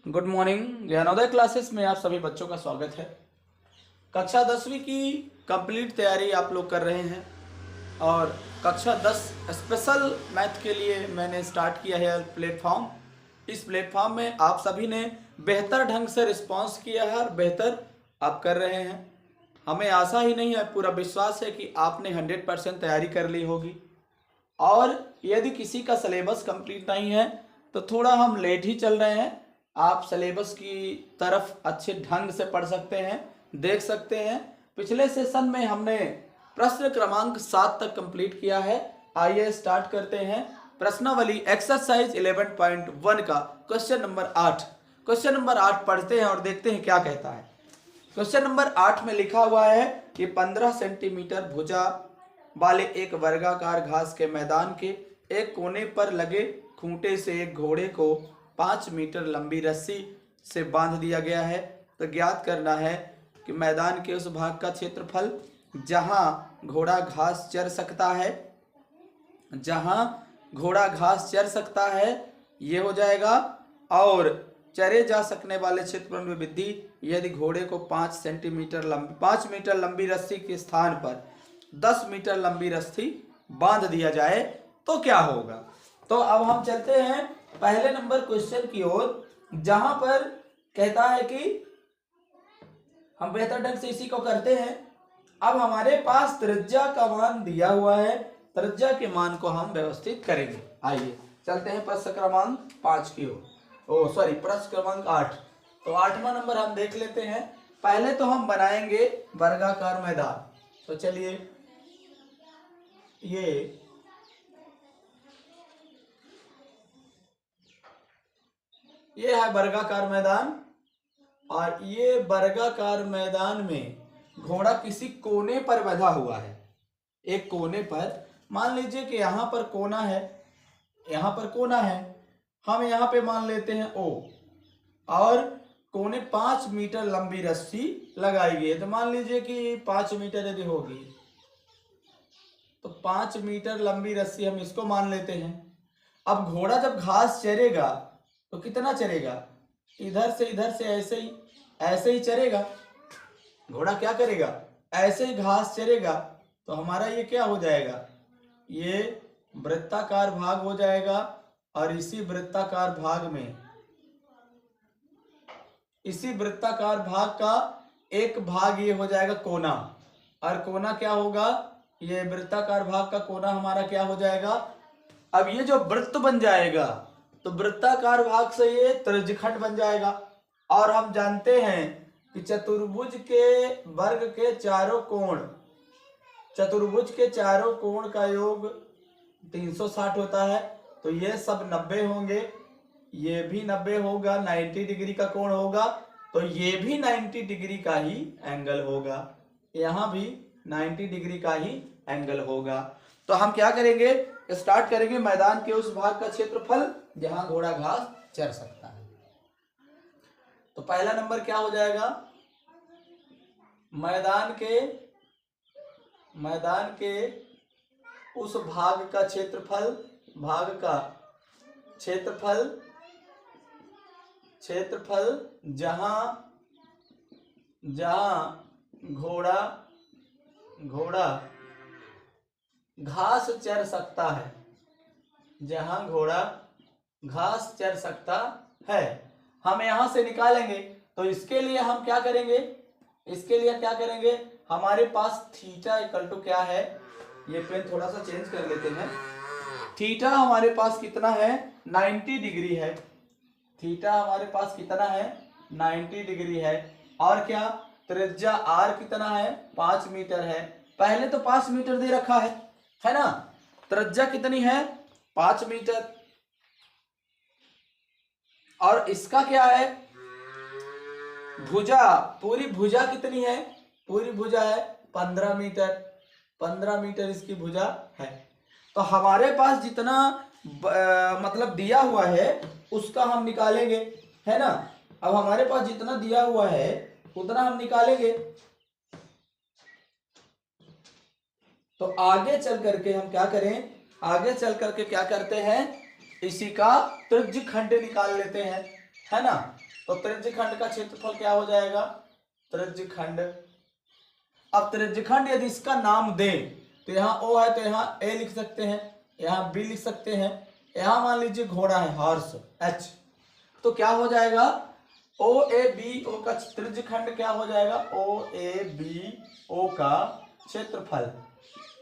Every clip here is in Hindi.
Good morning. ज्ञानोदय क्लासेस में आप सभी बच्चों का स्वागत है। कक्षा 10वीं की कंप्लीट तैयारी आप लोग कर रहे हैं और कक्षा 10 स्पेशल मैथ के लिए मैंने स्टार्ट किया है प्लेटफॉर्म। इस प्लेटफॉर्म में आप सभी ने बेहतर ढंग से रिस्पांस किया है और बेहतर आप कर रहे हैं। हमें आशा ही नहीं है, पूरा विश्वास है कि आपने 100% तैयारी कर ली होगी। और यदि किसी का सिलेबस कंप्लीट नहीं है तो थोड़ा हम लेट ही चल रहे हैं। आप सिलेबस की तरफ अच्छे ढंग से पढ़ सकते हैं, देख सकते हैं। पिछले सेशन में हमने प्रश्न क्रमांक 7 तक कंप्लीट किया है। आइए स्टार्ट करते हैं। प्रश्नावली एक्सरसाइज 11.1 का क्वेश्चन नंबर 8। क्वेश्चन नंबर 8 पढ़ते हैं और देखते हैं क्या कहता है। क्वेश्चन नंबर 8 में लिखा हुआ है कि 15 सेंटीमीटर भुजा वाले एक वर्गाकार घास के मैदान के एक कोने पर लगे खूंटे से एक घोड़े को 5 मीटर लंबी रस्सी से बांध दिया गया है। तो ज्ञात करना है कि मैदान के उस भाग का क्षेत्रफल जहां घोड़ा घास चर सकता है, जहां घोड़ा घास चर सकता है ये हो जाएगा। और चरे जा सकने वाले क्षेत्रफल में वृद्धि यदि घोड़े को 5 मीटर लंबी रस्सी के स्थान पर 10 मीटर लंबी रस्सी बांध दिया जाए तो क्या होगा। तो अब हम चलते हैं पहले नंबर क्वेश्चन की ओर, जहां पर कहता है कि हम बेहतर ढंग से इसी को करते हैं। अब हमारे पास त्रिज्या का मान दिया हुआ है, त्रिज्या के मान को हम व्यवस्थित करेंगे। आइए चलते हैं प्रश्न क्रमांक 5 की ओर, प्रश्न क्रमांक 8। तो 8वां नंबर हम देख लेते हैं। पहले तो हम बनाएंगे वर्गाकार मैदान। तो चलिए ये है वर्गाकार मैदान और ये वर्गाकार मैदान में घोड़ा किसी कोने पर बंधा हुआ है। एक कोने पर मान लीजिए कि यहाँ पर कोना है, यहाँ पर कोना है, हम यहाँ पे मान लेते हैं O और कोने 5 मीटर लंबी रस्सी लगाई गई है। तो मान लीजिए कि 5 मीटर यदि होगी तो 5 मीटर लंबी रस्सी हम इसको मान लेते हैं। अब घोड़ा जब घास चरेगा तो कितना चरेगा, इधर से ऐसे ही चरेगा। घोड़ा क्या करेगा, ऐसे ही घास चरेगा। तो हमारा ये क्या हो जाएगा, ये वृत्ताकार भाग हो जाएगा और इसी वृत्ताकार भाग का एक भाग ये हो जाएगा कोना। और कोना क्या होगा, ये वृत्ताकार भाग का कोना हमारा क्या हो जाएगा। अब ये जो वृत्त बन जाएगा तो वृत्ताकार भाग से ये त्रिज्यखंड बन जाएगा। और हम जानते हैं कि चतुर्भुज के वर्ग के चारों कोण का योग 360 होता है। तो ये सब 90 होंगे, ये भी 90 होगा, 90 डिग्री का कोण होगा। तो ये भी 90 डिग्री का ही एंगल होगा, यहाँ भी 90 डिग्री का ही एंगल होगा। तो हम क्या करेंगे, स्टार्ट करेंगे मैदान के उस भाग का क्षेत्रफल जहां घोड़ा घास चर सकता है। तो पहला नंबर क्या हो जाएगा, मैदान के उस भाग का क्षेत्रफल जहां घोड़ा घास चर सकता है, जहां घोड़ा घास चर सकता है हम यहां से निकालेंगे। तो इसके लिए हम क्या करेंगे, हमारे पास थीटा इक्वल टू क्या है, ये पेन थोड़ा सा चेंज कर लेते हैं। थीटा हमारे पास कितना है, 90 डिग्री है। थीटा हमारे पास कितना है, 90 डिग्री है। और क्या, त्रिज्या r कितना है, 5 मीटर है। पहले तो 5 मीटर दे रखा है ना। त्रिज्या कितनी है, 5 मीटर। और इसका क्या है, भुजा, पूरी भुजा कितनी है, पूरी भुजा है 15 मीटर। 15 मीटर इसकी भुजा है। तो हमारे पास जितना मतलब दिया हुआ है उसका हम निकालेंगे, है ना। अब हमारे पास जितना दिया हुआ है उतना हम निकालेंगे। तो आगे चल करके हम क्या करें, आगे चल करके क्या करते हैं, इसी का त्रिज्यखंड निकाल लेते हैं, है ना। तो त्रिज्यखंड का क्षेत्रफल क्या हो जाएगा, त्रिज्यखंड। अब त्रिज्यखंड यदि इसका नाम दें तो यहाँ O है तो यहाँ A लिख सकते हैं, यहाँ B लिख सकते हैं, यहाँ मान लीजिए घोड़ा है हॉर्स H, तो क्या हो जाएगा OABO का त्रिज्यखंड क्या हो जाएगा, OABO का क्षेत्रफल।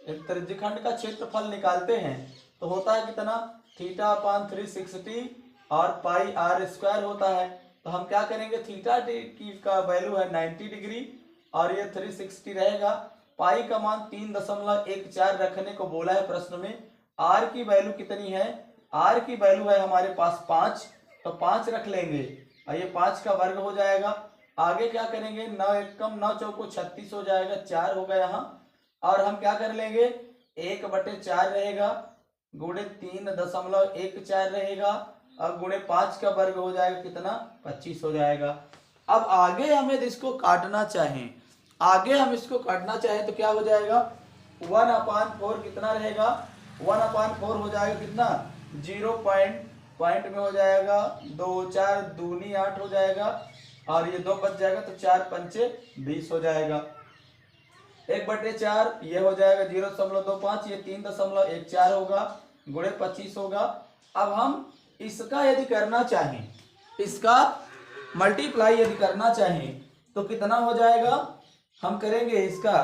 एक त्रिज्यखंड का क्षेत्रफल निकालते हैं तो होता है कितना, θ/360 और पाई r स्क्वायर होता है। तो हम क्या करेंगे, थीटा की का वैल्यू है 90 डिग्री और ये 360 रहेगा। पाई का मान 3.14 रखने को बोला है प्रश्न में। r की वैल्यू कितनी है, r की वैल्यू है हमारे पास 5, तो 5 रख लेंगे और ये 5 का वर्ग हो जाएगा। आगे क्या करेंगे, 9 एकम 9 चौको 36 हो जाएगा, 4 होगा यहाँ। और हम क्या कर लेंगे, 1/4 रहेगा गुणे 3.14 रहेगा और गुणे 5 का वर्ग हो जाएगा कितना, 25 हो जाएगा। अब आगे हमें इसको काटना चाहें, आगे हम इसको काटना चाहें तो क्या हो जाएगा, 1/4 कितना रहेगा, 1/4 हो जाएगा कितना, 0 पॉइंट में हो जाएगा, 2 4 दूनी 8 हो जाएगा और ये 2 बच जाएगा तो 4 पंचे 20 हो जाएगा। 1/4 ये हो जाएगा 0.25, ये 3.14 होगा गुणे 25 होगा। अब हम इसका यदि करना चाहें, इसका मल्टीप्लाई यदि करना चाहें तो कितना हो जाएगा, हम करेंगे इसका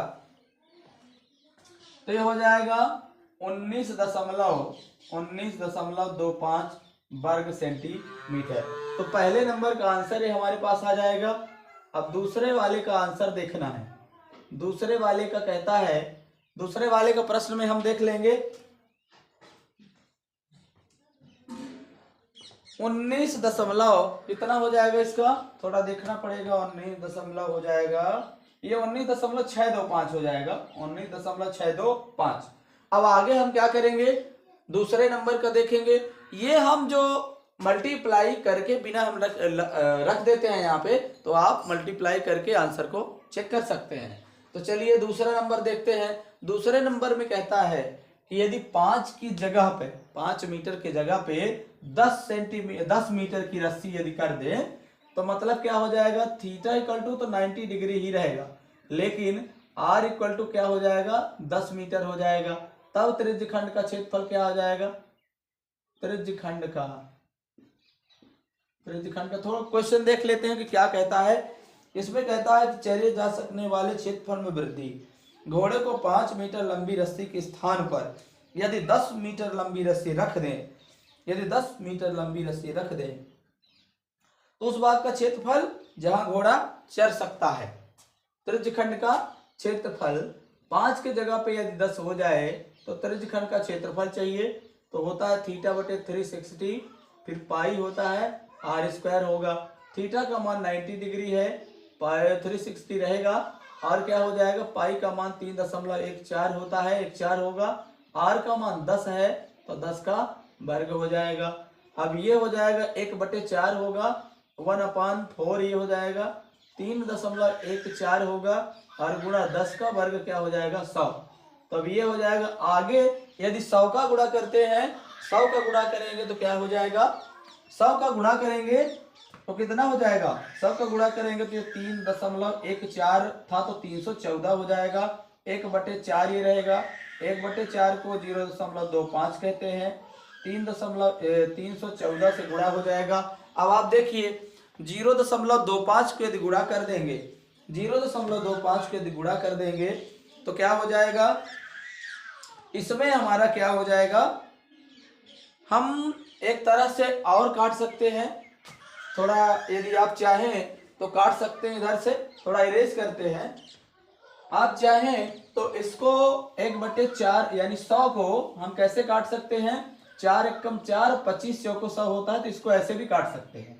तो ये हो जाएगा 19.25 वर्ग सेंटीमीटर। तो पहले नंबर का आंसर ये हमारे पास आ जाएगा। अब दूसरे वाले का आंसर देखना है, दूसरे वाले का कहता है, दूसरे वाले का प्रश्न में हम देख लेंगे 19 दशमलव कितना हो जाएगा, इसका थोड़ा देखना पड़ेगा, 19 दशमलव हो जाएगा, ये 19.625 हो जाएगा, 19.625। अब आगे हम क्या करेंगे, दूसरे नंबर का देखेंगे। ये हम जो मल्टीप्लाई करके बिना हम रख देते हैं यहाँ पे, तो आप मल्टीप्लाई करके आंसर को चेक कर सकते हैं। तो चलिए दूसरा नंबर देखते हैं। दूसरे नंबर में कहता है कि यदि 5 की जगह पे, 5 मीटर की जगह पे 10 मीटर की रस्सी यदि कर दें तो मतलब क्या हो जाएगा, थीटा इक्वल टू तो 90 डिग्री ही रहेगा, लेकिन r इक्वल टू क्या हो जाएगा, 10 मीटर हो जाएगा। तब त्रिज्यखंड का क्षेत्रफल क्या हो जाएगा, त्रिज्यखंड का थोड़ा क्वेश्चन देख लेते हैं कि क्या कहता है। इसमें कहता है कि चले जा सकने वाले क्षेत्रफल में वृद्धि, घोड़े को 5 मीटर लंबी रस्सी के स्थान पर यदि 10 मीटर लंबी रस्सी रख दें, यदि 10 मीटर लंबी रस्सी रख दें तो उस बात का क्षेत्रफल जहां घोड़ा चढ़ सकता है। त्रिज्यखंड का क्षेत्रफल 5 के जगह पे यदि 10 हो जाए तो त्रिज्यखंड का क्षेत्रफल चाहिए, तो होता है θ/360, फिर पाई होता है r स्क्वायर होगा। थीटा का मान 90 डिग्री है, पाई 360 रहेगा और क्या हो जाएगा, पाई का मान 3.14 होता है, 14 होगा, r का मान 10 है तो 10 का वर्ग हो जाएगा। अब ये हो जाएगा 1/4 होगा, 1/4 ये हो जाएगा, 3.14 होगा और गुणा 10 का वर्ग क्या हो जाएगा, 100। तो अब ये हो जाएगा। आगे यदि 100 का गुणा करते हैं, 100 का गुणा करेंगे तो क्या हो जाएगा, 100 का गुणा करेंगे तो कितना हो जाएगा, 100 का गुणा करेंगे तो ये 3.14 था तो 314 हो जाएगा, 1/4 ये रहेगा, 1/4 को 0.25 कहते हैं, 314 से गुणा हो जाएगा। अब आप देखिए 0.25 को यदि गुणा कर देंगे, 0.25 को यदि गुणा कर देंगे तो क्या हो जाएगा, इसमें हमारा क्या हो जाएगा, हम एक तरह से और काट सकते हैं, थोड़ा यदि आप चाहें तो काट सकते हैं, इधर से थोड़ा इरेज करते हैं। आप चाहें तो इसको 1/4 यानी 100 को हम कैसे काट सकते हैं, 4 एकम 4, 25 चौको 100 होता है, तो इसको ऐसे भी काट सकते हैं।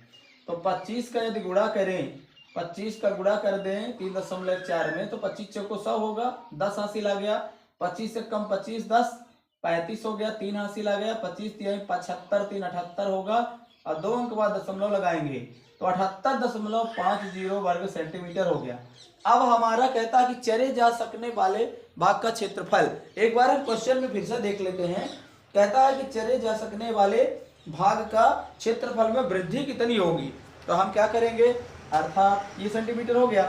तो 25 का यदि गुणा करें, 25 का गुणा कर दें 3.4 में तो 25 चौको 100 होगा, 10 हासिल आ गया, 25 से कम 25 10 35 हो गया, 3 हासिल आ गया, 25 3 75, 3 78 होगा और 2 अंक बाद दशमलव लगाएंगे तो 78.50 वर्ग सेंटीमीटर हो गया। अब हमारा कहता है कि चले जा सकने वाले भाग का क्षेत्रफल, एक बार हम क्वेश्चन में फिर से देख लेते हैं। कहता है कि चले जा सकने वाले भाग का क्षेत्रफल में वृद्धि कितनी होगी, तो हम क्या करेंगे, अर्थात ये सेंटीमीटर हो गया,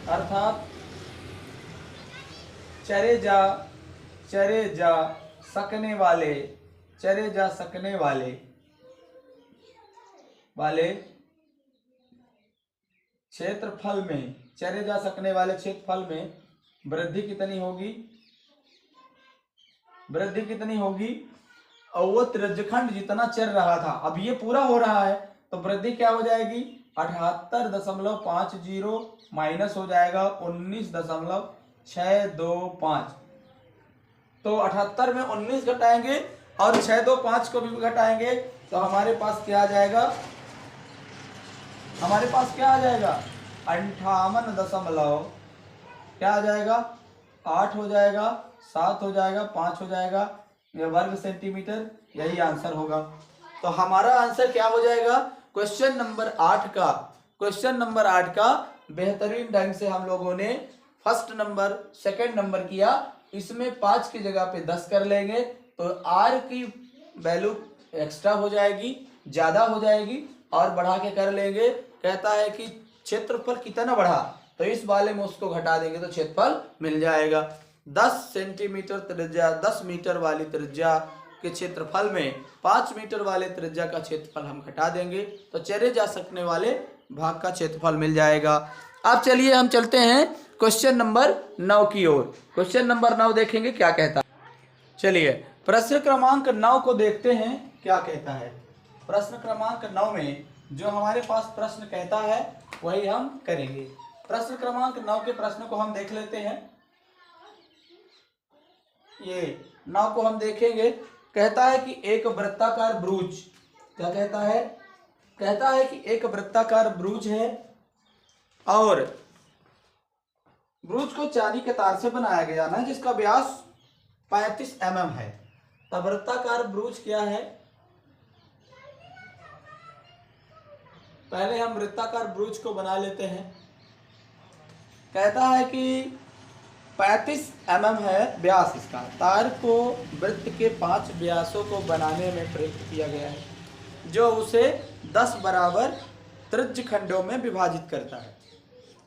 अर्थात चरे जा सकने वाले, चरे जा सकने वाले क्षेत्रफल में, चरे जा सकने वाले क्षेत्रफल में वृद्धि कितनी होगी, वृद्धि कितनी होगी, और वो त्रिज्यखंड जितना चल रहा था अब ये पूरा हो रहा है, तो वृद्धि क्या हो जाएगी, 78.50 माइनस हो जाएगा 19.625। तो 78 में 19 घटाएंगे और 625 को भी घटाएंगे, तो हमारे पास क्या आ जाएगा, हमारे पास क्या आ जाएगा 58 क्या आ जाएगा, 8 हो जाएगा, 7 हो जाएगा, 5 हो जाएगा, ये वर्ग सेंटीमीटर, यही आंसर होगा। तो हमारा आंसर क्या हो जाएगा, क्वेश्चन नंबर 8 का, क्वेश्चन नंबर 8 का बेहतरीन ढंग से हम लोगों ने फर्स्ट नंबर सेकंड नंबर किया। इसमें 5 की जगह पे 10 कर लेंगे तो r की वैल्यू एक्स्ट्रा हो जाएगी, ज्यादा हो जाएगी, और बढ़ा के कर लेंगे। कहता है कि क्षेत्रफल कितना बढ़ा, तो इस वाले में उसको घटा देंगे तो क्षेत्रफल मिल जाएगा। 10 सेंटीमीटर त्रिज्या, 10 मीटर वाली त्रिज्या के क्षेत्रफल में 5 मीटर वाले त्रिज्या का क्षेत्रफल हम घटा देंगे तो चले जा सकने वाले भाग का क्षेत्रफल मिल जाएगा। अब चलिए हम चलते हैं क्वेश्चन नंबर 9 की ओर। क्वेश्चन नंबर 9 देखेंगे क्या कहता है। चलिए प्रश्न क्रमांक 9 को देखते हैं क्या कहता है। प्रश्न क्रमांक 9 में जो हमारे पास प्रश्न कहता है वही हम करेंगे। प्रश्न क्रमांक 9 के प्रश्न को हम देख लेते हैं। ये 9 को हम देखेंगे। कहता है कि एक वृत्ताकार ब्रूज, क्या कहता है, कहता है कि एक वृत्ताकार ब्रूज है और ब्रूज को चांदी के तार से बनाया गया ना, जिसका व्यास 35 mm है। तब वृत्ताकार ब्रूज क्या है, पहले हम वृत्ताकार ब्रूज को बना लेते हैं। कहता है कि 35 mm है व्यास इसका, तार को वृत्त के 5 व्यासों को बनाने में प्रयुक्त किया गया है, जो उसे 10 बराबर त्रिज्य खंडों में विभाजित करता है।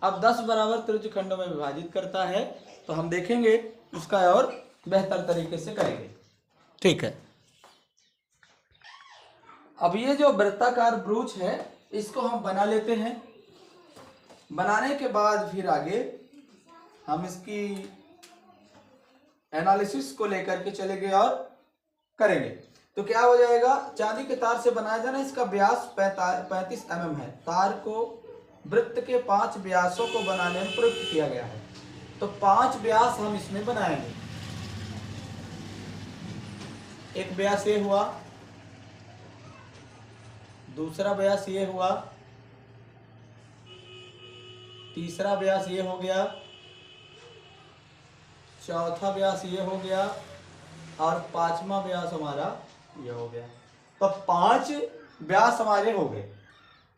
अब 10 बराबर त्रिज्य खंडों में विभाजित करता है तो हम देखेंगे उसका और बेहतर तरीके से करेंगे, ठीक है। अब ये जो वृत्ताकार ब्रूज है इसको हम बना लेते हैं। बनाने के बाद फिर आगे हम इसकी एनालिसिस को लेकर के चलेंगे और करेंगे। तो क्या हो जाएगा, चांदी के तार से बनाया जाना, इसका व्यास 35 mm है। तार को वृत्त के 5 व्यासों को बनाने में प्रयुक्त किया गया है, तो 5 व्यास हम इसमें बनाएंगे। एक व्यास ये हुआ, दूसरा व्यास ये हुआ, तीसरा व्यास ये हो गया, चौथा व्यास ये हो गया और 5वां व्यास हमारा ये हो गया। तो 5 व्यास हमारे हो गए।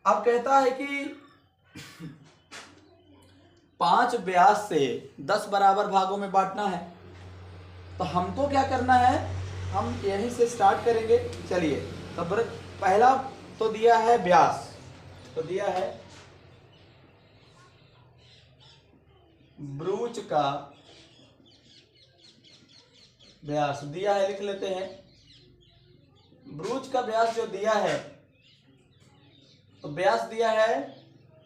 अब कहता है कि 5 व्यास से 10 बराबर भागों में बांटना है। तो हमको क्या करना है, हम यहीं से स्टार्ट करेंगे। चलिए तब पहला तो दिया है व्यास, तो दिया है ब्रूज का व्यास, दिया है, लिख लेते हैं। ब्रूज का व्यास जो दिया है, तो व्यास दिया है,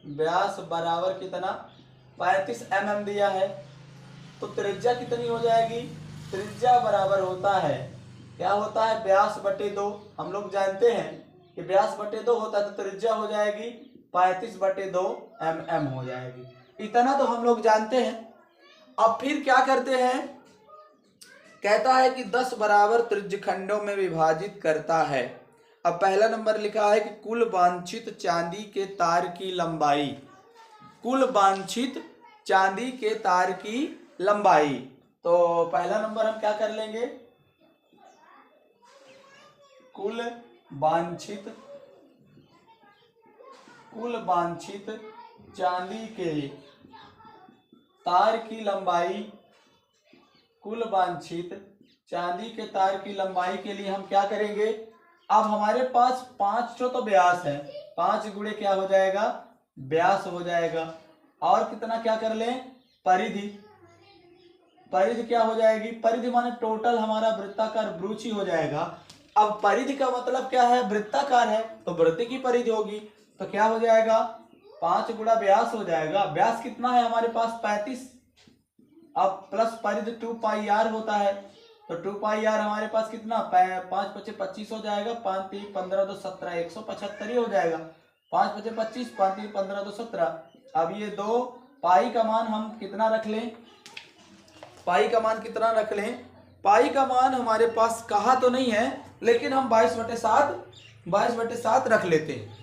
व्यास बराबर कितना 35 mm दिया है। तो त्रिज्या कितनी हो जाएगी, त्रिज्या बराबर होता है, क्या होता है, व्यास बटे 2। हम लोग जानते हैं कि व्यास बटे 2 होता है, तो त्रिज्या हो जाएगी 35/2 mm हो जाएगी। इतना तो हम लोग जानते हैं। अब फिर क्या करते हैं, कहता है कि 10 बराबर त्रिज्य खंडों में विभाजित करता है। अब पहला नंबर लिखा है कि कुल वांछित चांदी के तार की लंबाई, कुल वांछित चांदी के तार की लंबाई। तो पहला नंबर हम क्या कर लेंगे, कुल वांछित चांदी के तार की लंबाई, कुल वांछित चांदी के तार की लंबाई के लिए हम क्या करेंगे। अब हमारे पास 5 तो व्यास है, 5 गुणे क्या हो जाएगा, व्यास हो जाएगा। और कितना क्या कर लें, परिधि। परिधि क्या हो जाएगी, परिधि माने टोटल हमारा वृत्ताकार ब्रूच ही हो जाएगा। अब परिधि का मतलब क्या है, वृत्ताकार है तो वृत्त की परिधि होगी, तो क्या हो जाएगा 5 गुणा व्यास हो जाएगा। व्यास कितना है हमारे पास 35, अब प्लस परिधि 2 पाई आर होता है, तो 2 पाई आर हमारे पास कितना 5 पचे 25 हो जाएगा, 5 3 15 2 17 175 ही हो जाएगा। 5 पचे 25, 5 3 15 2 17। अब ये 2 पाई का मान हम कितना रख लें, पाई का मान कितना रख लें, पाई का मान हमारे पास कहा तो नहीं है लेकिन हम 22/7 रख लेते हैं।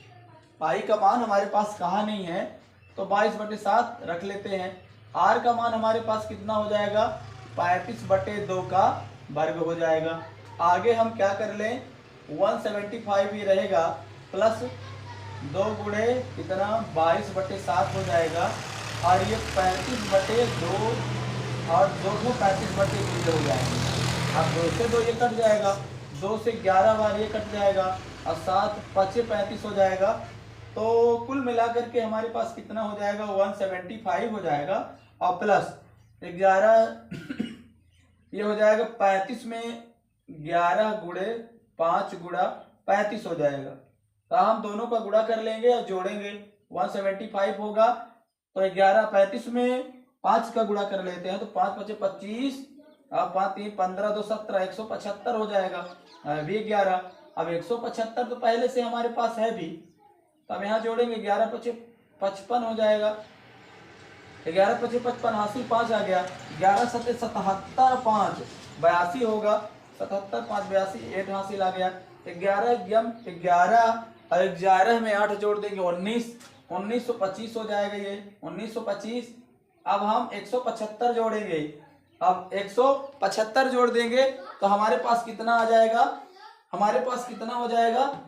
पाई का मान हमारे पास कहा नहीं है तो 22/7 रख लेते हैं। आर का मान हमारे पास कितना हो जाएगा 35/2 का वर्ग हो जाएगा। आगे हम क्या कर लें 175 ही रहेगा, प्लस 2 गुणे कितना 22/7 हो जाएगा, और ये 35/2 और 235/2 हो जाएगा। अब 2 से 2 ये कट जाएगा, 2 से 11 बार ये कट जाएगा, और 7 5 35 हो जाएगा। तो कुल मिलाकर के हमारे पास कितना हो जाएगा 175 हो जाएगा, और प्लस 11 ये हो जाएगा 35 में 11 गुणे 5 गुणा 35 हो जाएगा। तो हम दोनों का गुणा कर लेंगे और जोड़ेंगे, 175 होगा तो 11 35 में 5 का गुणा कर लेते हैं, तो 5 5 25, अब 5 3 15 2 17 175 हो जाएगा, अभी 11। अब 175 तो पहले से हमारे पास है भी, तो अब यहाँ जोड़ेंगे 11 5 55 हो जाएगा, 11 5 55 हासिल 5 आ गया, 11 7 77 5 82 होगा, 77 5 82 8 हासिल आ गया। 11 और 11 में 8 जोड़ देंगे 1925 हो जाएगा, ये 1925। अब हम 175 जोड़ेंगे, अब 175 जोड़ देंगे तो हमारे पास कितना आ जाएगा, हमारे पास कितना हो जाएगा,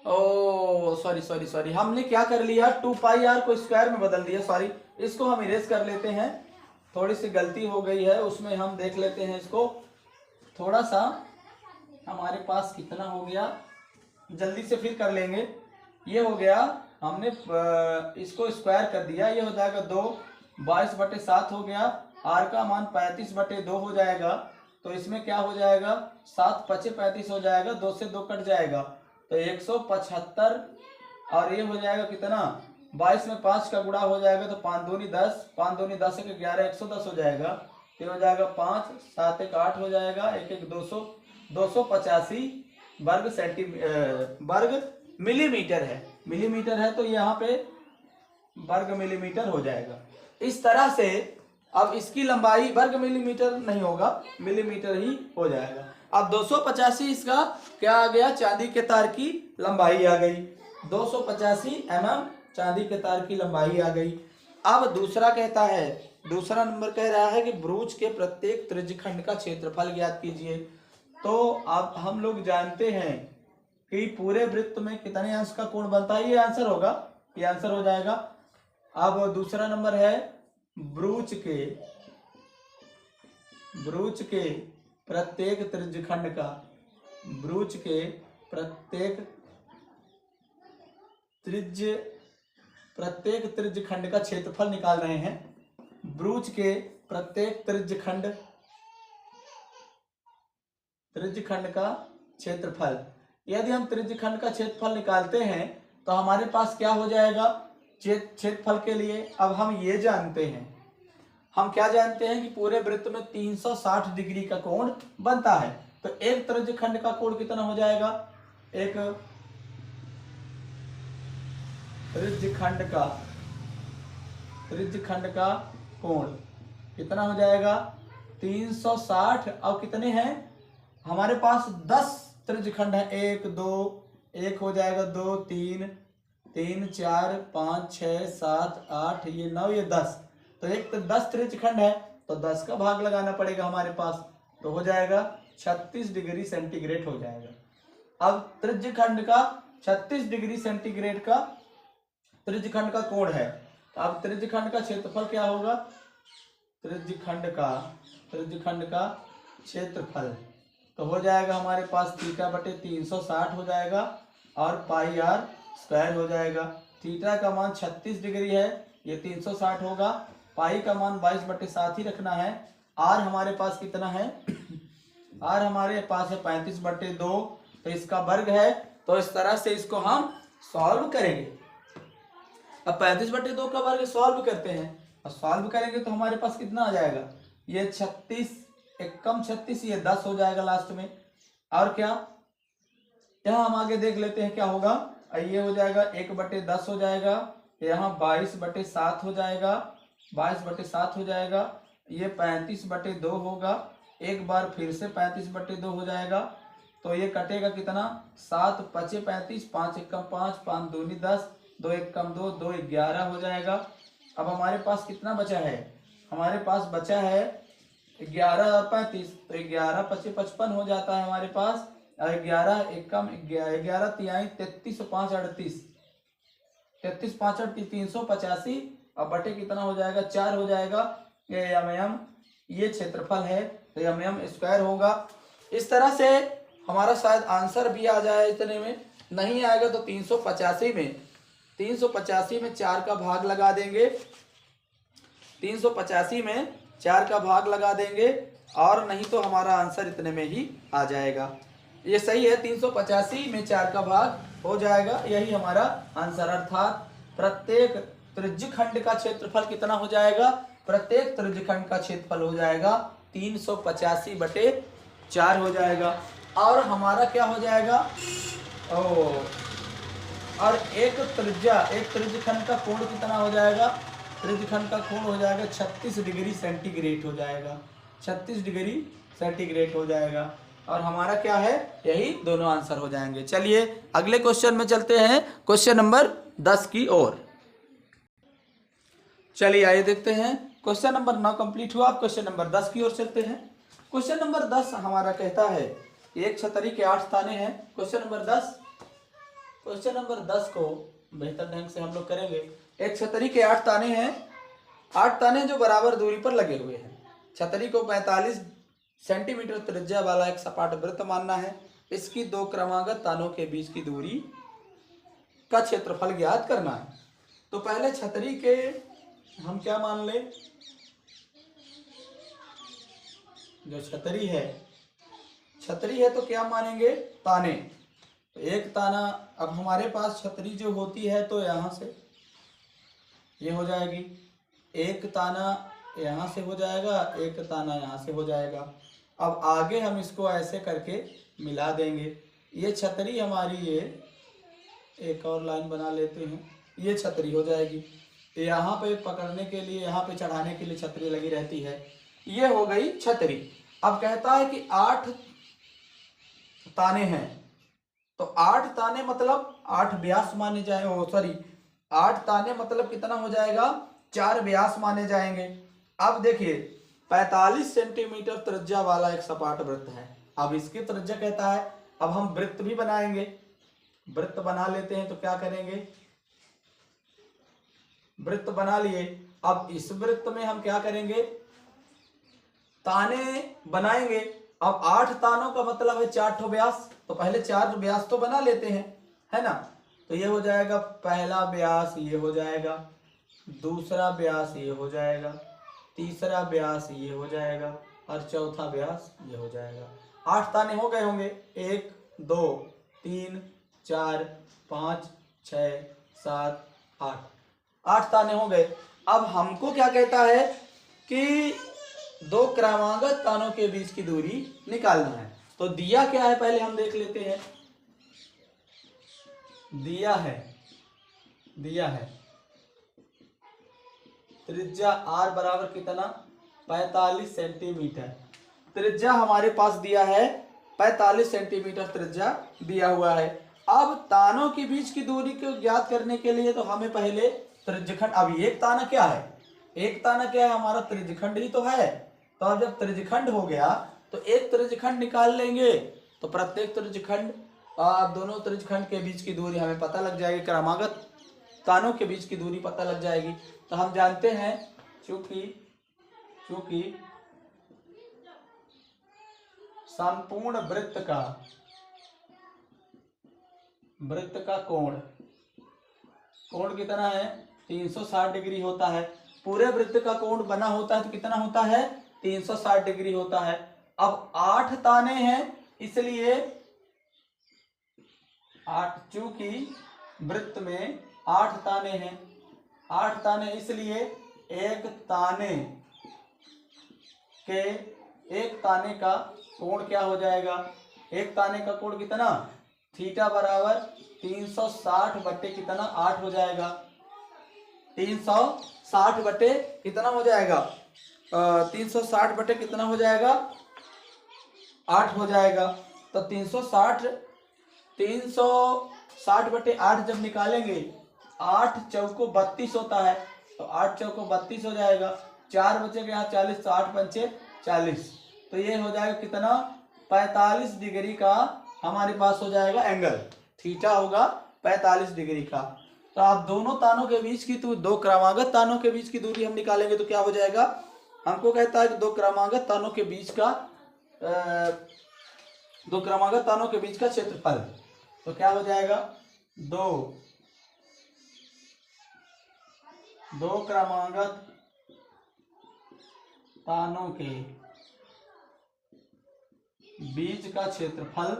ओ सॉरी हमने क्या कर लिया 2 पाई आर को स्क्वायर में बदल दिया, सॉरी इसको हम इरेज कर लेते हैं, थोड़ी सी गलती हो गई है उसमें, हम देख लेते हैं इसको थोड़ा सा। हमारे पास कितना हो गया, जल्दी से फिर कर लेंगे। ये हो गया, हमने इसको स्क्वायर कर दिया, ये हो जाएगा 2 22/7 हो गया, आर का मान 35/2 हो जाएगा, तो इसमें क्या हो जाएगा 7 5 35 हो जाएगा, 2 से 2 कट जाएगा, तो 175, और ये हो जाएगा कितना 22 में 5 का गुणा हो जाएगा, तो 5 दूनी 10, 5 दूनी 10 1 11 110 हो जाएगा, फिर हो जाएगा 5 7 1 8 हो जाएगा, 1 1 200 285 वर्ग मिलीमीटर है, मिलीमीटर है तो यहाँ पे वर्ग मिलीमीटर हो जाएगा। इस तरह से अब इसकी लंबाई वर्ग मिलीमीटर नहीं होगा, मिलीमीटर ही हो जाएगा। अब 285 इसका क्या आ गया, चांदी के तार की लंबाई आ गई, 285 mm चांदी के तार की लंबाई आ गई। अब दूसरा कहता है, दूसरा नंबर कह रहा है कि ब्रूच के प्रत्येक त्रिज्यखंड का क्षेत्रफल ज्ञात कीजिए। तो अब हम लोग जानते हैं कि पूरे वृत्त में कितने अंश का कोण बनता है, ये आंसर होगा, ये आंसर हो जाएगा। अब दूसरा नंबर है ब्रूच के प्रत्येक त्रिज्यखंड का, ब्रूच के प्रत्येक त्रिज्यखंड का क्षेत्रफल निकाल रहे हैं। ब्रूच के प्रत्येक त्रिज्यखंड का क्षेत्रफल, यदि हम त्रिज्यखंड का क्षेत्रफल निकालते हैं तो हमारे पास क्या हो जाएगा क्षेत्रफल के लिए। अब हम ये जानते हैं, हम क्या जानते हैं कि पूरे वृत्त में 360 डिग्री का कोण बनता है, तो एक त्रिज्यखंड का कोण कितना हो जाएगा, एक त्रिज्यखंड का कोण कितना हो जाएगा 360, और कितने हैं हमारे पास 10 त्रिज्यखंड है, 1 2 1 हो जाएगा, 2 3 3 4 5 6 7 8 ये 9 ये 10, तो एक तो 10 त्रिज्यखंड है तो 10 का भाग लगाना पड़ेगा हमारे पास, तो हो जाएगा 36 डिग्री सेंटीग्रेड हो जाएगा। अब त्रिज्यखंड का 36 डिग्री सेंटीग्रेड का त्रिज्यखंड का कोण है, अब त्रिज्यखंड का क्षेत्रफल क्या होगा, त्रिज्यखंड का क्षेत्रफल तो हो जाएगा हमारे पास थीटा बटे 360 हो जाएगा, और पाई आर स्क्वायर हो जाएगा। थीटा का मान 36 डिग्री है, ये 360 होगा। पाई का मान 22/7 ही रखना है। आर हमारे पास कितना है? आर हमारे पास है 35/2, तो इसका वर्ग है। तो इस तरह से इसको हम सॉल्व करेंगे। अब 35/2 का वर्ग सॉल्व करते हैं, और सॉल्व करेंगे तो हमारे पास कितना आ जाएगा? ये 36 एकम 36, ये 10 हो जाएगा लास्ट में। और क्या, यहाँ हम आगे देख लेते हैं क्या होगा। ये हो जाएगा 1/10 हो जाएगा, यहाँ 22/7 हो जाएगा, 22/7 हो जाएगा। ये 35/2 होगा, एक बार फिर से 35/2 हो जाएगा। तो ये कटेगा कितना? 7 5 35, 5 एकम 5, 5 दूनी 10, 2 एकम 2, 2 11 हो जाएगा। अब हमारे पास कितना बचा है? हमारे पास बचा है 11 और 35, तो 11 5 55 हो जाता है हमारे पास। 11 एकम 11 तिहाई 33 5 38, 33 5 38 385, और बटे कितना हो जाएगा? 4 हो जाएगा। ये mm ये क्षेत्रफल है, तो mm स्क्वायर होगा। इस तरह से हमारा शायद आंसर भी आ जाए। इतने में नहीं आएगा तो 385 में 4 का भाग लगा देंगे। 385 में 4 का भाग लगा देंगे, और नहीं तो हमारा आंसर इतने में ही आ जाएगा। ये सही है, 385 में 4 का भाग हो जाएगा, यही हमारा आंसर। अर्थात प्रत्येक त्रिज्यखंड का क्षेत्रफल कितना हो जाएगा? प्रत्येक त्रिज्यखंड का क्षेत्रफल हो जाएगा 385/4 हो जाएगा। और हमारा क्या हो जाएगा? और एक त्रिज्यखंड का कोण कितना हो जाएगा? त्रिज्यखंड का कोण हो जाएगा 36 डिग्री सेंटीग्रेड हो जाएगा, 36 डिग्री सेंटीग्रेड हो जाएगा। और हमारा क्या है? यही दोनों आंसर हो जाएंगे। चलिए अगले क्वेश्चन में चलते हैं, क्वेश्चन नंबर 10 की ओर। चलिए आइए देखते हैं। क्वेश्चन नंबर 9 कंप्लीट हुआ, अब क्वेश्चन नंबर 10 की ओर चलते हैं। क्वेश्चन नंबर 10 हमारा कहता है, एक छतरी के 8 ताने हैं। क्वेश्चन नंबर 10 को बेहतर ढंग से हम लोग करेंगे। एक छतरी के 8 ताने हैं, 8 ताने जो बराबर दूरी पर लगे हुए हैं। छतरी को 45 सेंटीमीटर त्रिज्या वाला एक सपाट वृत्त मानना है। इसकी 2 क्रमागत तानों के बीच की दूरी का क्षेत्रफल ज्ञात करना है। तो पहले छतरी के हम क्या मान ले? जो छतरी है तो क्या मानेंगे? ताने। तो एक ताना, अब हमारे पास छतरी जो होती है तो यहाँ से ये हो जाएगी, एक ताना यहाँ से हो जाएगा, एक ताना यहाँ से हो जाएगा। अब आगे हम इसको ऐसे करके मिला देंगे। ये छतरी हमारी, ये एक और लाइन बना लेते हैं, ये छतरी हो जाएगी। यहाँ पे पकड़ने के लिए, यहाँ पे चढ़ाने के लिए छतरी लगी रहती है। ये हो गई छतरी। अब कहता है कि 8 ताने हैं, तो 8 ताने मतलब 8 व्यास माने जाए, 8 ताने मतलब कितना हो जाएगा? 4 व्यास माने जाएंगे। अब देखिए 45 सेंटीमीटर त्रिज्या वाला एक सपाट वृत्त है। अब इसकी त्रिज्या कहता है, अब हम वृत्त भी बनाएंगे। वृत्त बना लेते हैं, तो क्या करेंगे? वृत्त बना लिए। अब इस वृत्त में हम क्या करेंगे? ताने बनाएंगे। अब 8 तानों का मतलब है 4 ठो व्यास, तो पहले 4 व्यास तो बना लेते हैं, है ना। तो ये हो जाएगा पहला व्यास, ये हो जाएगा दूसरा व्यास, ये हो जाएगा तीसरा व्यास, ये हो जाएगा, और चौथा व्यास ये हो जाएगा। 8 ताने हो गए होंगे। 1 2 3 4 5 6 7 8 ताने हो गए। अब हमको क्या कहता है कि 2 क्रमागत तानों के बीच की दूरी निकालना है। तो दिया क्या है पहले हम देख लेते हैं। दिया है त्रिज्या r बराबर कितना? 45 सेंटीमीटर। त्रिज्या हमारे पास दिया है 45 सेंटीमीटर त्रिज्या दिया हुआ है। अब तानों के बीच की दूरी को ज्ञात करने के लिए तो हमें पहले त्रिज्यखंड, अब एक ताना क्या है? एक ताना क्या है? हमारा त्रिज्यखंड ही तो है। तो अब जब त्रिज्यखंड हो गया तो एक त्रिज्यखंड निकाल लेंगे, तो प्रत्येक त्रिज्यखंड, दोनों त्रिज्यखंड के बीच की दूरी हमें पता लग जाएगी, क्रमागत तानों के बीच की दूरी पता लग जाएगी। तो हम जानते हैं चूंकि संपूर्ण वृत्त वृत्त का कोण, कोण कितना है 360 डिग्री होता है। पूरे वृत्त का कोण बना होता है तो कितना होता है 360 डिग्री होता है। अब 8 ताने हैं इसलिए 8, चूंकि वृत्त में 8 ताने हैं, 8 ताने इसलिए एक ताने का कोण क्या हो जाएगा, एक ताने का कोण कितना थीटा बराबर 360 बट्टे कितना 8 हो जाएगा। 360 बट्टे कितना हो जाएगा 360 बट्टे कितना हो जाएगा 8 हो जाएगा। तो 360 बट्टे 8 जब निकालेंगे 8 चौको 32 होता है, तो 8 चौको 32 हो जाएगा, 4 बचेगा यहाँ 40, तो 8 पंचे 40, तो ये हो जाएगा कितना 45 डिग्री का हमारे पास हो जाएगा एंगल, थीटा होगा 45 डिग्री का। तो आप दोनों तानों के बीच की दो क्रमागत तानों के बीच की दूरी हम निकालेंगे तो क्या हो जाएगा, हमको कहता है कि दो क्रमागत तानों के बीच का क्षेत्रफल, तो क्या हो जाएगा दो क्रमागत तानों के बीच का क्षेत्रफल,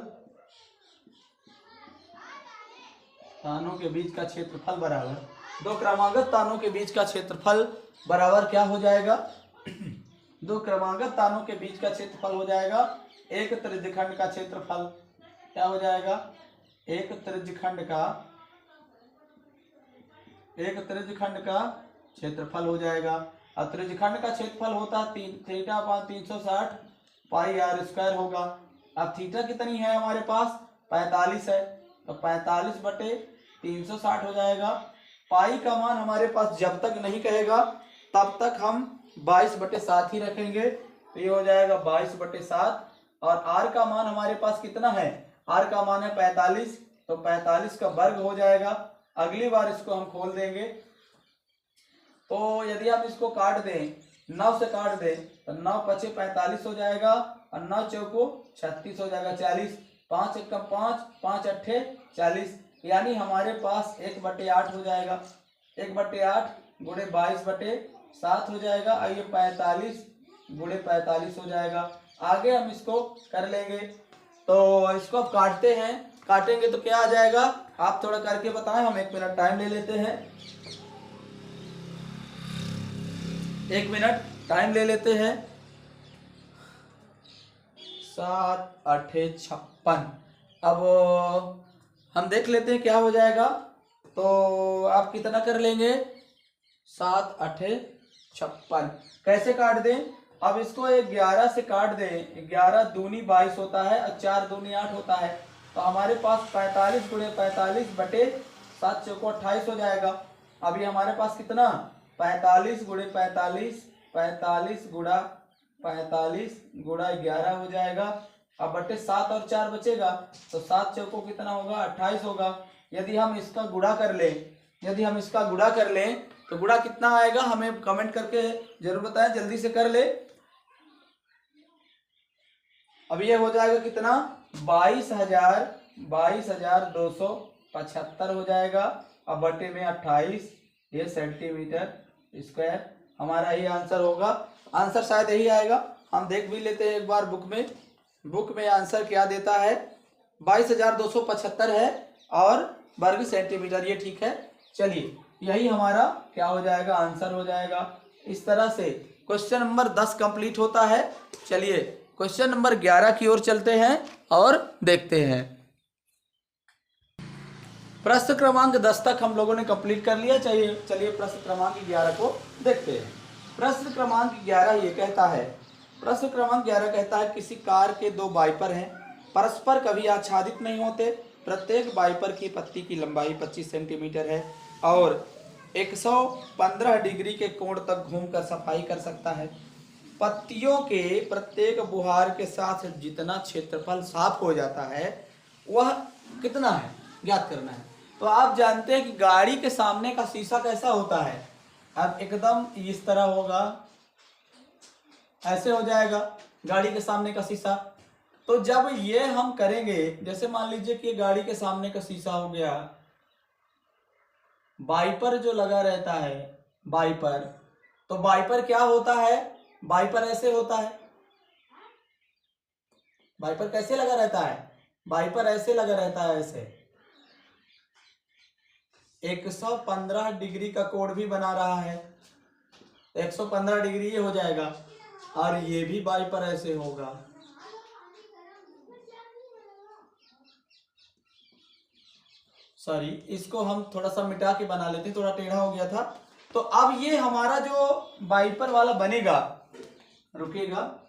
तानों के बीच का क्षेत्रफल बराबर, दो क्रमागत तानों के बीच का क्षेत्रफल बराबर क्या हो जाएगा दो क्रमागत तानों के बीच का क्षेत्रफल हो जाएगा एक त्रिज्यखंड का क्षेत्रफल, क्या हो जाएगा एक त्रिज्यखंड का क्षेत्रफल हो जाएगा। और त्रिज्यखंड का क्षेत्रफल होता है theta upon 360 pi r square होगा। अब थीटा कितनी है हमारे पास 45 है, तो 45 बटे 360 हो जाएगा। पाई का मान हमारे पास जब तक नहीं कहेगा तब तक हम 22/7 ही रखेंगे, तो ये हो जाएगा 22/7। और आर का मान हमारे पास कितना है, आर का मान है 45, तो 45 का वर्ग हो जाएगा। अगली बार इसको हम खोल देंगे, तो यदि हम इसको काट दें 9 से काट दें तो 9 पचे 45 हो जाएगा और 9 चौको 36 हो जाएगा 40, 5 एकम 5, 5 अट्ठे 40, यानी हमारे पास 1/8 हो जाएगा। 1/8 गुणे 22/7 हो जाएगा और ये 45 गुणे 45 हो जाएगा। आगे हम इसको कर लेंगे, तो इसको अब काटेंगे तो क्या आ जाएगा आप थोड़ा करके बताएं, हम 1 मिनट टाइम ले लेते हैं। 1 मिनट टाइम ले लेते हैं। 7 8 56, अब हम देख लेते हैं क्या हो जाएगा। तो आप कितना कर लेंगे 7 8 56, कैसे काट दें, अब इसको 11 से काट दें, 11 दूनी 22 होता है और 4 दूनी 8 होता है, तो हमारे पास 45 गुणे 45 बटे 7 चौको 28 हो जाएगा। अभी हमारे पास कितना 45 गुणे 45, 45 गुणा 45 गुणा 11 हो जाएगा। अब बटे 7 और 4 बचेगा, तो 7 चौको कितना होगा 28 होगा। यदि हम इसका गुणा कर लें तो गुणा कितना आएगा हमें कमेंट करके जरूर बताएं, जल्दी से कर ले। अब ये हो जाएगा कितना 22,275 हो जाएगा। अब बटे में 28, ये सेंटीमीटर स्क्वायर हमारा ये आंसर होगा। आंसर शायद यही आएगा, हम देख भी लेते हैं एक बार बुक में आंसर क्या देता है। 22,275 है और वर्ग सेंटीमीटर, ये ठीक है। चलिए यही हमारा क्या हो जाएगा आंसर हो जाएगा। इस तरह से क्वेश्चन नंबर 10 कंप्लीट होता है। चलिए क्वेश्चन नंबर 11 की ओर चलते हैं और देखते हैं। प्रश्न क्रमांक 10 तक हम लोगों ने कंप्लीट कर लिया। चलिए प्रश्न क्रमांक 11 को देखते हैं। प्रश्न क्रमांक 11 ये कहता है, प्रश्न क्रमांक 11 कहता है किसी कार के 2 वाइपर हैं, परस्पर कभी आच्छादित नहीं होते, प्रत्येक वाइपर की पत्ती की लंबाई 25 सेंटीमीटर है और 115 डिग्री के कोण तक घूमकर सफाई कर सकता है। पत्तियों के प्रत्येक बुहार के साथ जितना क्षेत्रफल साफ हो जाता है वह कितना है ज्ञात करना है। तो आप जानते हैं कि गाड़ी के सामने का शीशा कैसा होता है, अब एकदम इस तरह होगा, ऐसे हो जाएगा गाड़ी के सामने का शीशा। तो जब ये हम करेंगे, जैसे मान लीजिए कि गाड़ी के सामने का शीशा हो गया, वाइपर जो लगा रहता है, वाइपर, तो वाइपर क्या होता है, वाइपर ऐसे होता है, वाइपर कैसे लगा रहता है, वाइपर ऐसे लगा रहता है, ऐसे 115 डिग्री का कोण भी बना रहा है, 115 डिग्री ये हो जाएगा, और ये भी वाइपर ऐसे होगा। सॉरी, इसको हम थोड़ा सा मिटा के बना लेते हैं, थोड़ा टेढ़ा हो गया था। तो अब ये हमारा जो वाइपर वाला बनेगा, रुकिएगा,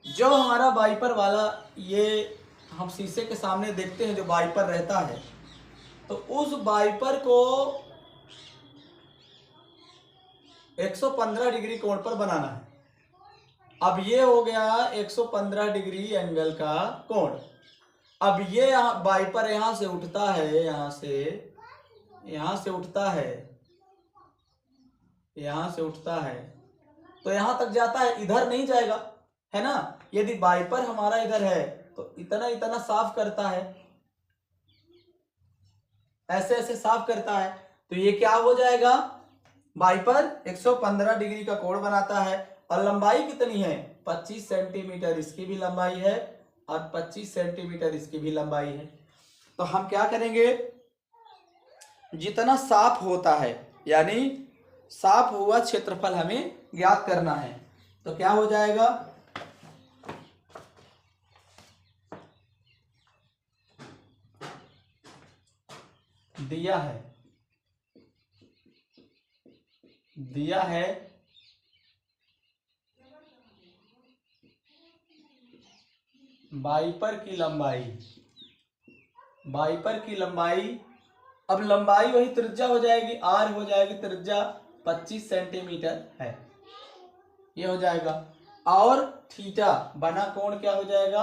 जो हमारा वाइपर वाला, ये हम शीशे के सामने देखते हैं जो वाइपर रहता है, तो उस वाइपर को 115 डिग्री कोण पर बनाना है। अब ये हो गया 115 डिग्री एंगल का कोण। अब ये वाइपर यहां से उठता है, यहां से उठता है, यहां से उठता है, तो यहां तक जाता है, इधर नहीं जाएगा, है ना। यदि वाइपर हमारा इधर है तो इतना इतना साफ करता है, ऐसे ऐसे साफ करता है, तो ये क्या हो जाएगा, वाइपर 115 डिग्री का कोण बनाता है। और लंबाई कितनी है, 25 सेंटीमीटर इसकी भी लंबाई है, और 25 सेंटीमीटर इसकी भी लंबाई है। तो हम क्या करेंगे, जितना साफ होता है, यानी साफ हुआ क्षेत्रफल हमें ज्ञात करना है, तो क्या हो जाएगा, दिया है वाइपर की लंबाई, अब लंबाई वही त्रिज्या हो जाएगी, आर हो जाएगी, त्रिज्या 25 सेंटीमीटर है, ये हो जाएगा। और थीटा बना कोण क्या हो जाएगा,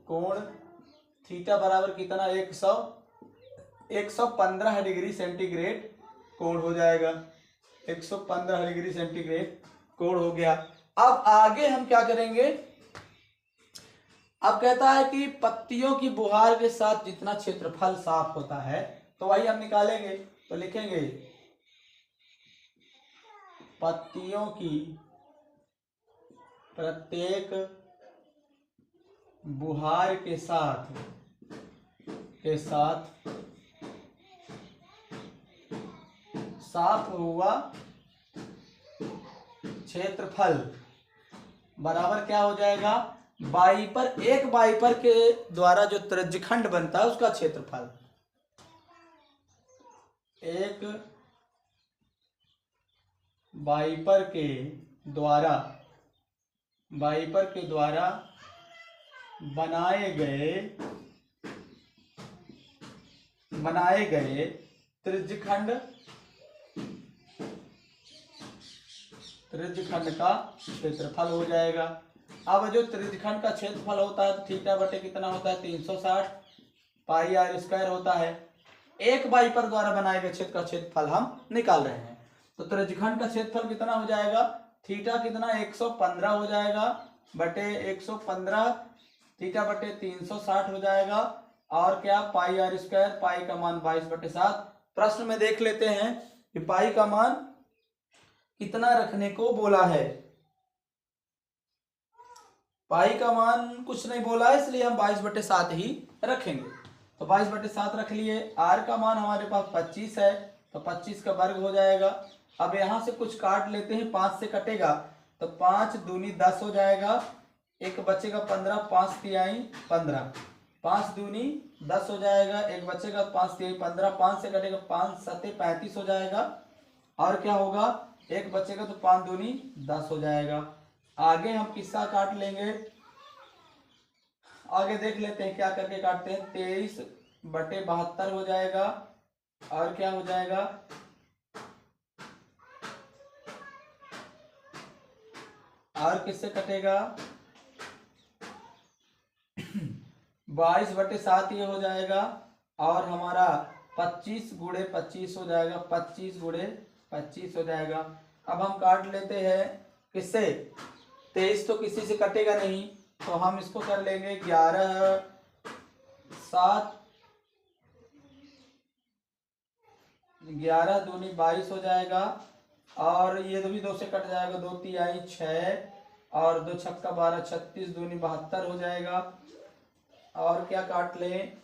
कोण थीटा बराबर कितना, 115 डिग्री सेंटीग्रेड कोण हो जाएगा, 115 डिग्री सेंटीग्रेड कोण हो गया। अब आगे हम क्या करेंगे, अब कहता है कि पत्तियों की बुहार के साथ जितना क्षेत्रफल साफ होता है, तो वही हम निकालेंगे। तो लिखेंगे पत्तियों की प्रत्येक बुहार के साथ साफ हुआ क्षेत्रफल बराबर क्या हो जाएगा, वाइपर, एक वाइपर के द्वारा जो त्रिज्यखंड बनता है उसका क्षेत्रफल, एक वाइपर के द्वारा बनाए गए त्रिज्यखंड का क्षेत्रफल हो जाएगा। अब जो त्रिज्यखंड का क्षेत्रफल होता है, तो थीटा बटे कितना होता है, 360 पाई आर स्क्वायर होता है। एक वाइपर द्वारा बनाए गए क्षेत्र का क्षेत्रफल हम निकाल रहे हैं, तो त्रिज्यखंड का क्षेत्रफल कितना हो जाएगा, थीटा कितना 115 हो जाएगा बटे 115, थीटा बटे 360 हो जाएगा, और क्या पाई आर स्क्वायर, पाई का मान 22/7। प्रश्न में देख लेते हैं कि पाई का मान कितना रखने को बोला है। पाई का मान कुछ नहीं बोला है, इसलिए हम 22/7 ही रखेंगे। तो 22/7 रख लिए। आर का मान हमारे पास 25 है, तो 25 का वर्ग हो जाएगा। अब यहां से कुछ काट लेते हैं, 5 से कटेगा तो 5 दूनी 10 हो जाएगा, एक बचेगा 15, 5 तिहाई 15, 5 दूनी 10 हो जाएगा, एक बचेगा 5 तिहाई 15, 5 से कटेगा 5 7 35 हो जाएगा, और क्या होगा, एक बचेगा तो 5 दूनी 10 हो जाएगा। आगे हम किस्सा काट लेंगे, आगे देख लेते हैं क्या करके काटते हैं। 23/72 हो जाएगा, और क्या हो जाएगा, और किससे कटेगा, 22/7 ये हो जाएगा, और हमारा 25 गुणे 25 हो जाएगा, 25 गुणे 25 हो जाएगा। अब हम काट लेते हैं किससे, 23 तो किसी से कटेगा नहीं, तो हम इसको कर लेंगे 11 7, 11 दूनी 22 हो जाएगा, और ये भी 2 से कट जाएगा, 2 तिहाई 6, और 2 छक्का 12, 36 दूनी 72 हो जाएगा। और क्या काट लें,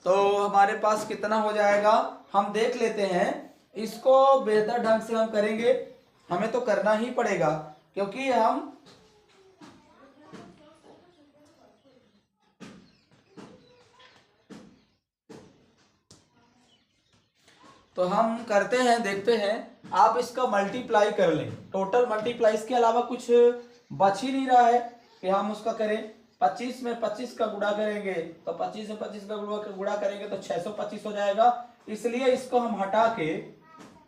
तो हमारे पास कितना हो जाएगा हम देख लेते हैं। इसको बेहतर ढंग से हम करेंगे, हमें तो करना ही पड़ेगा क्योंकि हम करते हैं, देखते हैं। आप इसका मल्टीप्लाई कर लें, टोटल मल्टीप्लाई, इसके अलावा कुछ बच ही नहीं रहा है कि हम उसका करें। 25 में 25 का गुणा करेंगे तो 25 में 25 का गुणा करेंगे तो 625 हो जाएगा। इसलिए इसको हम हटा के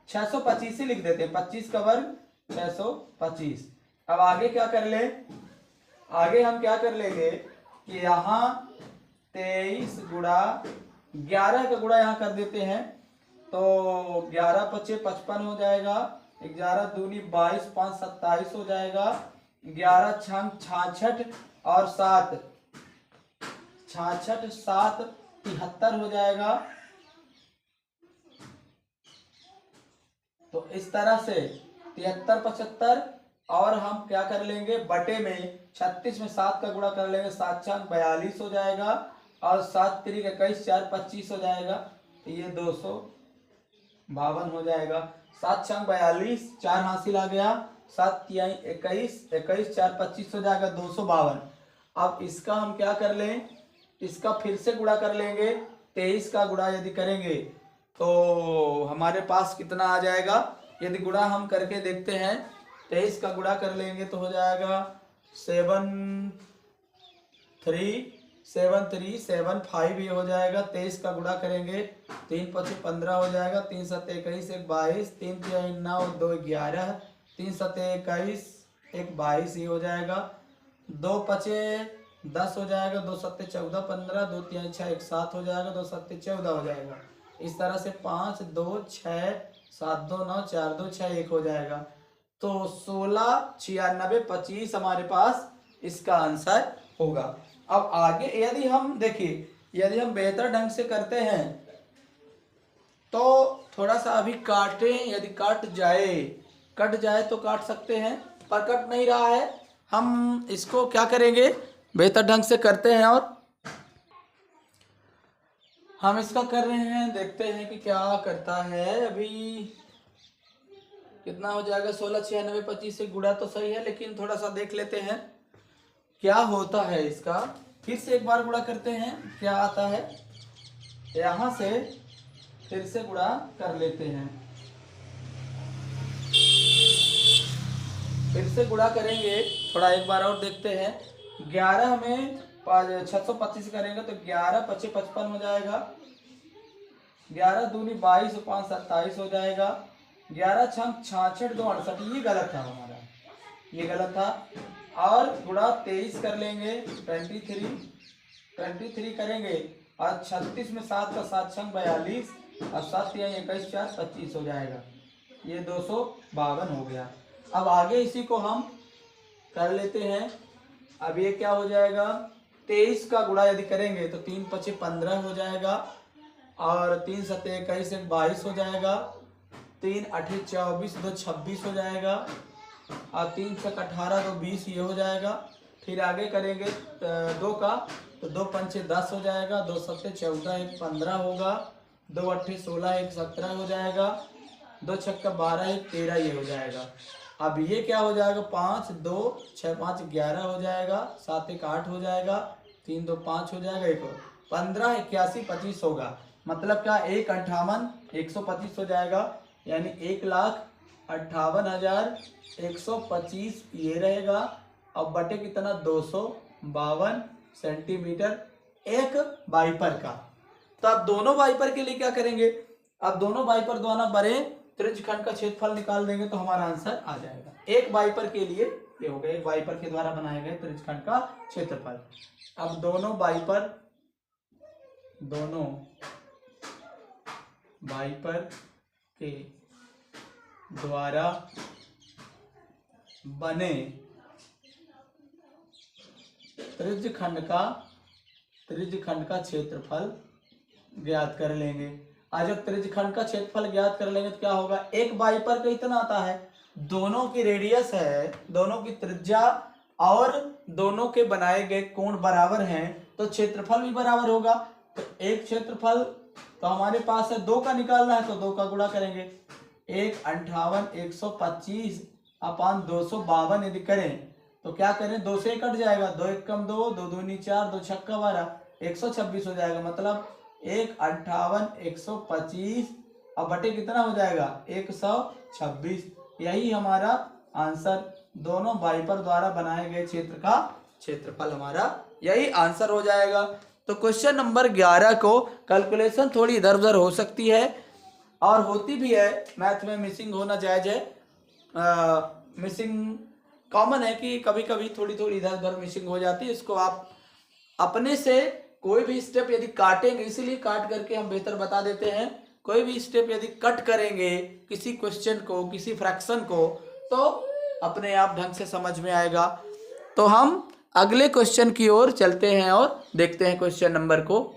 625 ही लिख देते हैं, 25 का वर्ग 625। अब आगे क्या कर ले, आगे हम क्या कर लेंगे कि यहाँ 23 गुणा 11 का गुणा यहाँ कर देते हैं, तो 11 पचे 55 हो जाएगा, 11 दूनी 22, 5 27 हो जाएगा, 11 छंग 66 और 7 66 7 73 हो जाएगा। तो इस तरह से 73 75, और हम क्या कर लेंगे बटे में 36 में 7 का गुणा कर लेंगे, 7 छंग 42 हो जाएगा, और 7 3 21 4 25 हो जाएगा, तो ये 252 हो जाएगा। 7 छंग 42, 4 हासिल आ गया, 7 तिहाई 21, 21 4 25 हो जाएगा, 252। अब इसका हम क्या कर लें, इसका फिर से गुणा कर लेंगे। 23 का गुणा यदि करेंगे तो हमारे पास कितना आ जाएगा, यदि गुणा हम करके देखते हैं, 23 का गुणा कर लेंगे तो हो जाएगा 7 3 7 3 7 5 ये हो जाएगा। 23 का गुणा करेंगे, 3 5 15 हो जाएगा, 3 7 21 1 22, 3 3 9 2 11, 3 7 21 1 22 ये हो जाएगा, 2 5 10 हो जाएगा, 2 7 14 15, 2 3 6 1 7 हो जाएगा, 2 7 14 हो जाएगा। इस तरह से 5 2 6 7 2 9 4 2 6 1 हो जाएगा। तो 16 96 25 हमारे पास इसका आंसर होगा। अब आगे यदि हम देखिए, यदि हम बेहतर ढंग से करते हैं तो थोड़ा सा अभी काटें, यदि कट जाए तो काट सकते हैं, पर कट नहीं रहा है। हम इसको क्या करेंगे, बेहतर ढंग से करते हैं और हम इसका कर रहे हैं, देखते हैं कि क्या करता है। अभी कितना हो जाएगा, 16 96 25 से गुणा तो सही है, लेकिन थोड़ा सा देख लेते हैं क्या होता है इसका। फिर से एक बार गुणा करते हैं, क्या आता है, यहाँ से फिर से गुणा कर लेते हैं, फिर से गुणा करेंगे, थोड़ा एक बार और देखते हैं। 11 में 625 करेंगे तो 11 5 55 हो जाएगा, 11 दूनी 22 5 27 हो जाएगा, 11 छंग 66 2 68, ये गलत था हमारा, ये गलत था। और गुणा 23 कर लेंगे, 23 करेंगे, और 36 में 7 का 7 छंग 42, और 7 या 21 4 25 हो जाएगा, ये 252 हो गया। अब आगे इसी को हम कर लेते हैं। अब ये क्या हो जाएगा, 23 का गुणा यदि करेंगे तो 3 5 15 हो जाएगा, और 3 7 21 1 22 हो जाएगा, 3 8 24 2 26 हो जाएगा, और 3 6 18 2 20 ये हो जाएगा। फिर आगे करेंगे 2 का, तो 2 5 10 हो जाएगा, 2 7 14 1 15 होगा, 2 8 16 1 17 हो जाएगा, 2 छक्का 12 1 13 ये हो जाएगा। अब ये क्या हो जाएगा, 5 2 6 5 11 हो जाएगा, 7 1 8 हो जाएगा, 3 2 5 हो जाएगा, 1 15 81 25 होगा। मतलब क्या, 1,58,125 हो जाएगा, यानी 1,58,125 ये रहेगा। अब बटे कितना, 252 सेंटीमीटर एक वाइपर का। तो अब दोनों वाइपर के लिए क्या करेंगे, अब दोनों वाइपर द्वारा बने त्रिज्यखंड का क्षेत्रफल निकाल देंगे तो हमारा आंसर आ जाएगा। एक वाइपर के लिए ये हो गया, एक वाइपर के द्वारा बनाए गए त्रिज्यखंड का क्षेत्रफल। अब दोनों वाइपर के द्वारा बने त्रिज्यखंड का क्षेत्रफल ज्ञात कर लेंगे। आज जब त्रिज्यखंड का क्षेत्रफल ज्ञात कर लेंगे तो क्या होगा, एक वाइपर का इतना आता है, दोनों की रेडियस है, दोनों की त्रिज्या और दोनों के बनाए गए कोण बराबर हैं तो क्षेत्रफल भी बराबर होगा। तो एक क्षेत्रफल तो हमारे पास है 2 का निकालना है तो 2 का गुणा करेंगे। 1/58 अपान 252 यदि करें तो क्या करें, 2 से कट जाएगा, 2 1 कम 2, 2 दूनी 4, 2 छक्का 12, 126 हो जाएगा। मतलब 1/58 और बटे कितना हो जाएगा 126। यही हमारा आंसर, दोनों वाइपर द्वारा बनाए गए क्षेत्र का क्षेत्रफल हमारा यही आंसर हो जाएगा। तो क्वेश्चन नंबर 11 को कैलकुलेशन थोड़ी इधर उधर हो सकती है और होती भी है, मैथ में मिसिंग होना जायज है। मिसिंग कॉमन है कि कभी कभी थोड़ी थोड़ी इधर उधर मिसिंग हो जाती है। इसको आप अपने से कोई भी स्टेप यदि काटेंगे, इसीलिए काट करके हम बेहतर बता देते हैं, कोई भी स्टेप यदि कट करेंगे किसी क्वेश्चन को, किसी फ्रैक्शन को, तो अपने आप ढंग से समझ में आएगा। तो हम अगले क्वेश्चन की ओर चलते हैं और देखते हैं क्वेश्चन नंबर को।